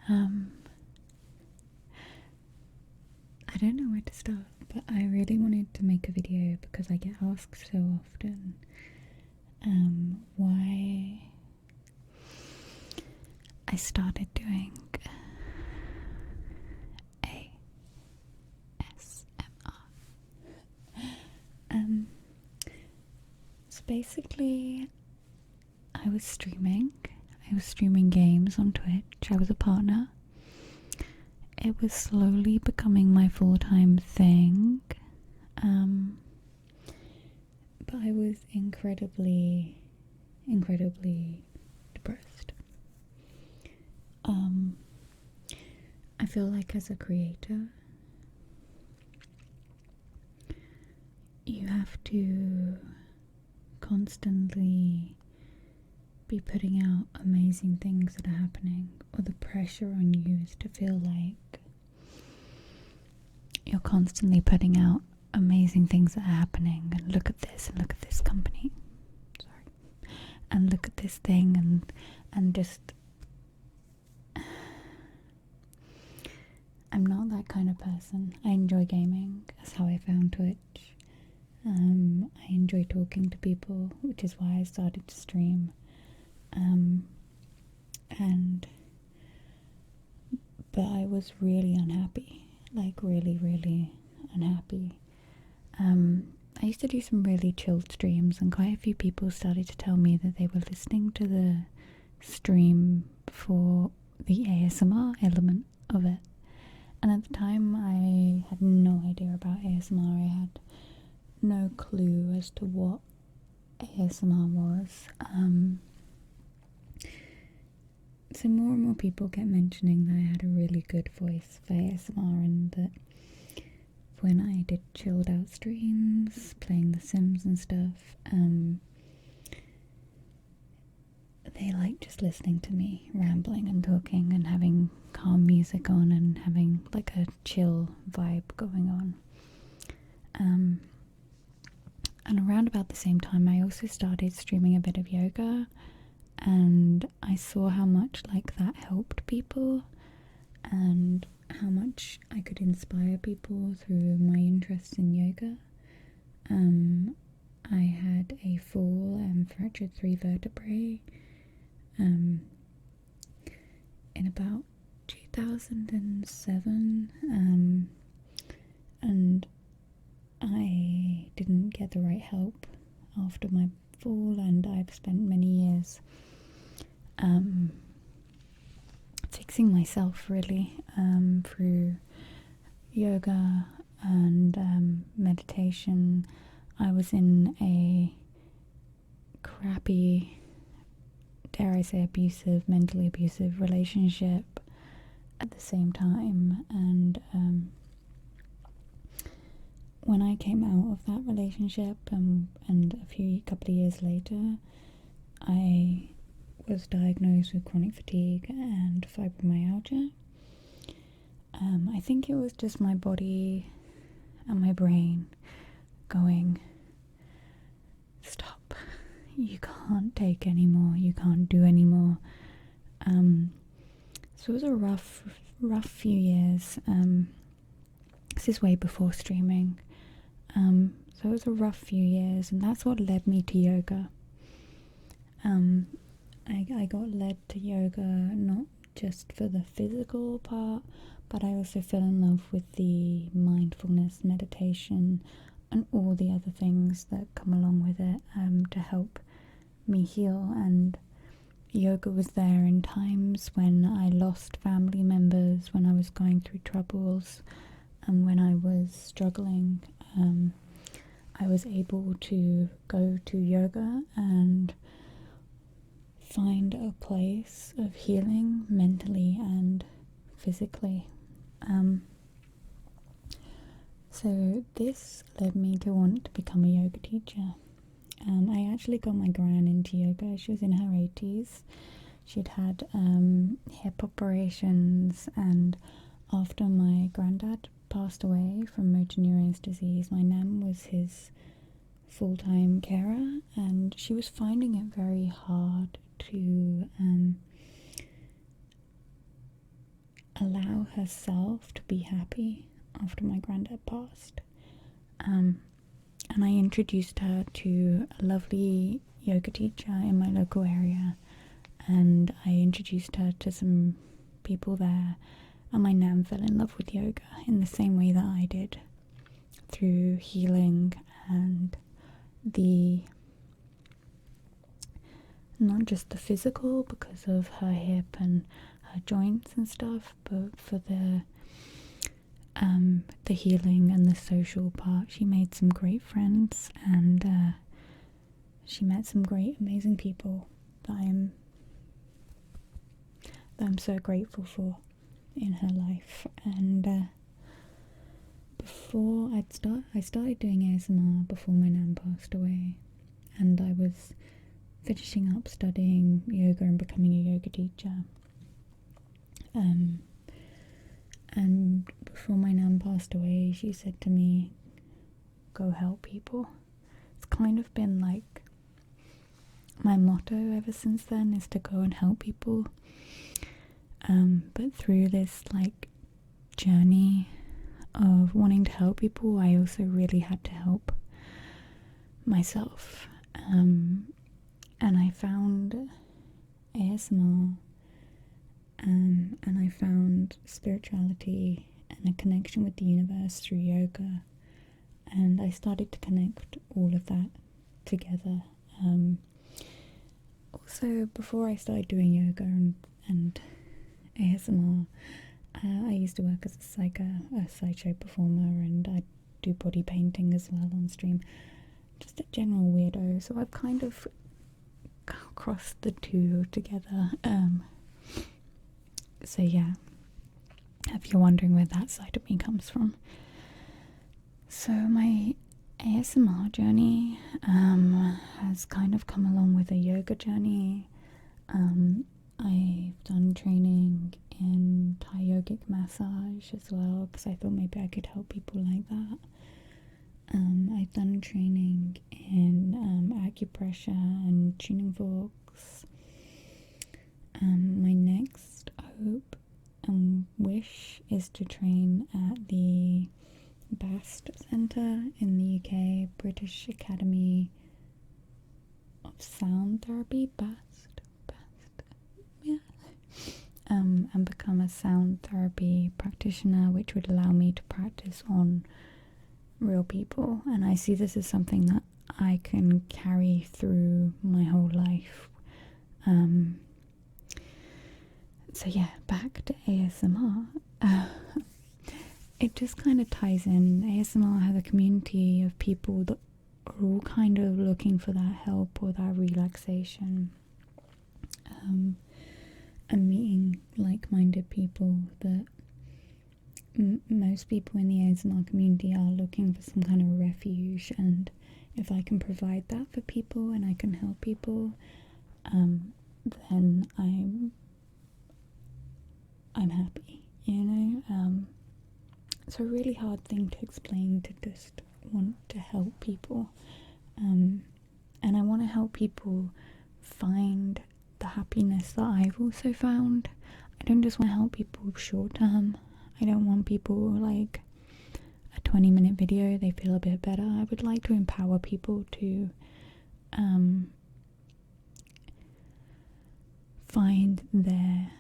I don't know where to start, but I really wanted to make a video because I get asked so often why I started doing ASMR. So basically, I was streaming games on Twitch. I was a partner. It was slowly becoming my full-time thing, but I was incredibly depressed. I feel like as a creator, you have to constantly be putting out amazing things that are happening, or the pressure on you is to feel like you're constantly putting out amazing things that are happening, and look at this, and look at this company, and look at this thing, and just I'm not that kind of person. I enjoy gaming. That's how I found Twitch. I enjoy talking to people, which is why I started to stream. But I was really unhappy, like really unhappy. I used to do some really chilled streams, and quite a few people started to tell me that they were listening to the stream for the ASMR element of it. And at the time I had no idea about ASMR. I had no clue as to what ASMR was. So more and more people kept mentioning that I had a really good voice for ASMR, and that when I did chilled out streams, playing The Sims and stuff, they liked just listening to me rambling and talking and having calm music on and having like a chill vibe going on. And around about the same time I also started streaming a bit of yoga, and I saw how much like that helped people and how much I could inspire people through my interest in yoga. I had a fall and fractured 3 vertebrae in about 2007, and I didn't get the right help after my fall, and I've spent many years fixing myself really through yoga and meditation. I was in a crappy, dare I say abusive, mentally abusive relationship at the same time, and when I came out of that relationship and a couple of years later, I was diagnosed with chronic fatigue and fibromyalgia. I think it was just my body and my brain going, stop, you can't take anymore, you can't do anymore. So it was a rough few years. This is way before streaming. So it was a rough few years, and that's what led me to yoga. I got led to yoga not just for the physical part, but I also fell in love with the mindfulness, meditation, and all the other things that come along with it to help me heal. And yoga was there in times when I lost family members, when I was going through troubles, and when I was struggling. I was able to go to yoga and find a place of healing mentally and physically. So this led me to want to become a yoga teacher. I actually got my gran into yoga. She was in her 80s. She'd had hip operations, and after my granddad passed away from motor neurons disease, my nan was his full-time carer, and she was finding it very hard to allow herself to be happy after my granddad passed. And I introduced her to a lovely yoga teacher in my local area, and I introduced her to some people there, and my nan fell in love with yoga in the same way that I did, through healing and not just the physical because of her hip and her joints and stuff, but for the healing and the social part. She made some great friends, and she met some great, amazing people that I'm so grateful for in her life. And I started doing ASMR before my nan passed away, and I was finishing up studying yoga and becoming a yoga teacher. And before my nan passed away, she said to me, go help people. It's kind of been like my motto ever since then, is to go and help people. But through this like journey of wanting to help people, I also really had to help myself. And I found ASMR, and I found spirituality and a connection with the universe through yoga, and I started to connect all of that together. Also, before I started doing yoga and ASMR, I used to work as a sideshow performer, and I do body painting as well on stream. Just a general weirdo, so I've kind of crossed the two together. So yeah, if you're wondering where that side of me comes from. So my ASMR journey has kind of come along with a yoga journey. I've done training in Thai yogic massage as well, because I thought maybe I could help people like that. I've done training in acupressure and tuning forks. My next hope and wish is to train at the BAST Centre in the UK, British Academy of Sound Therapy, BAST, yeah. And become a sound therapy practitioner, which would allow me to practice on real people. And I see this as something that I can carry through my whole life. So yeah, back to ASMR. It just kind of ties in. ASMR has a community of people that are all kind of looking for that help or that relaxation, and meeting like-minded people that most people in the ASMR community are looking for some kind of refuge. And if I can provide that for people and I can help people, then I'm happy, you know. It's a really hard thing to explain, to just want to help people, and I want to help people find the happiness that I've also found. I don't just want to help people short term. I don't want people like a 20-minute video, they feel a bit better. I would like to empower people to find their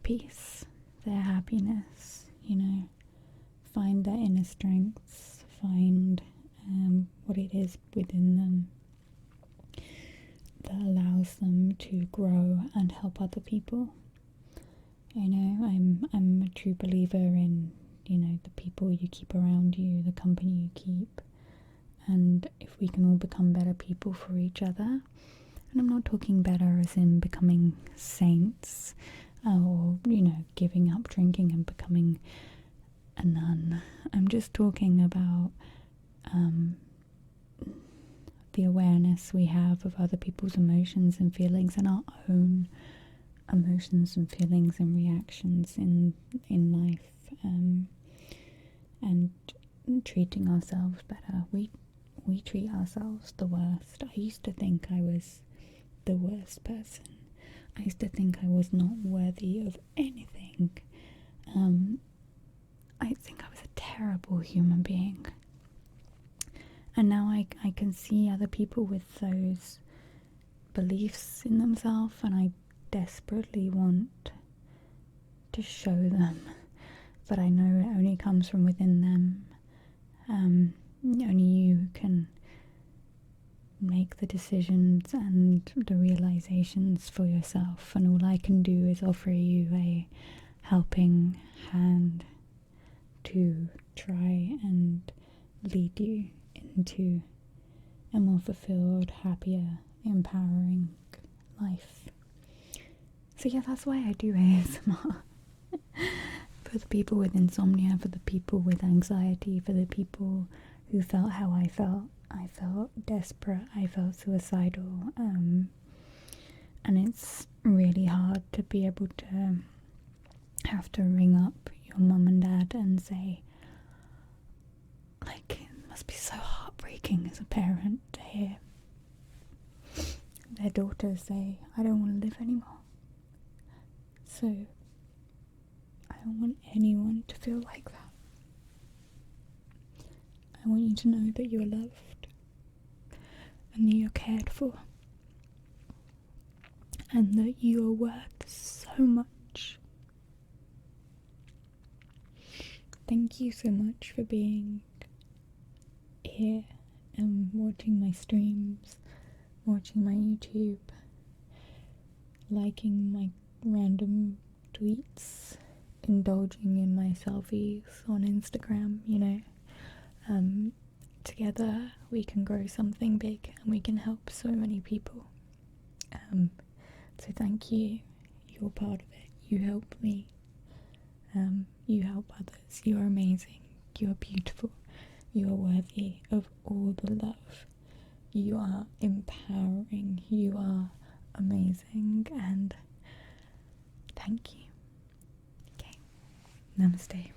peace, their happiness, you know, find their inner strengths, find what it is within them that allows them to grow and help other people. You know, I'm a true believer in, you know, the people you keep around you, the company you keep, and if we can all become better people for each other. And I'm not talking better as in becoming saints, or, you know, giving up drinking and becoming a nun. I'm just talking about the awareness we have of other people's emotions and feelings, and our own emotions and feelings and reactions in life, and treating ourselves better. We treat ourselves the worst. I used to think I was the worst person. I used to think I was not worthy of anything. I think I was a terrible human being. And now I can see other people with those beliefs in themselves, and I desperately want to show them. But I know it only comes from within them. Only you can make the decisions and the realizations for yourself, and all I can do is offer you a helping hand to try and lead you into a more fulfilled, happier, empowering life. So yeah, that's why I do ASMR. For the people with insomnia, for the people with anxiety, for the people who felt how I felt. I felt desperate, I felt suicidal, and it's really hard to be able to have to ring up your mum and dad and say, like, it must be so heartbreaking as a parent to hear their daughter say, I don't want to live anymore. So I don't want anyone to feel like that. I want you to know that you're loved and that you're cared for and that you are worth so much. Thank you so much for being here and watching my streams, watching my YouTube, liking my random tweets, indulging in my selfies on Instagram, you know. Together we can grow something big and we can help so many people. So thank you. You're part of it. You help me. You help others. You're amazing. You're beautiful. You are worthy of all the love. You are empowering. You are amazing, and thank you. Okay. Namaste.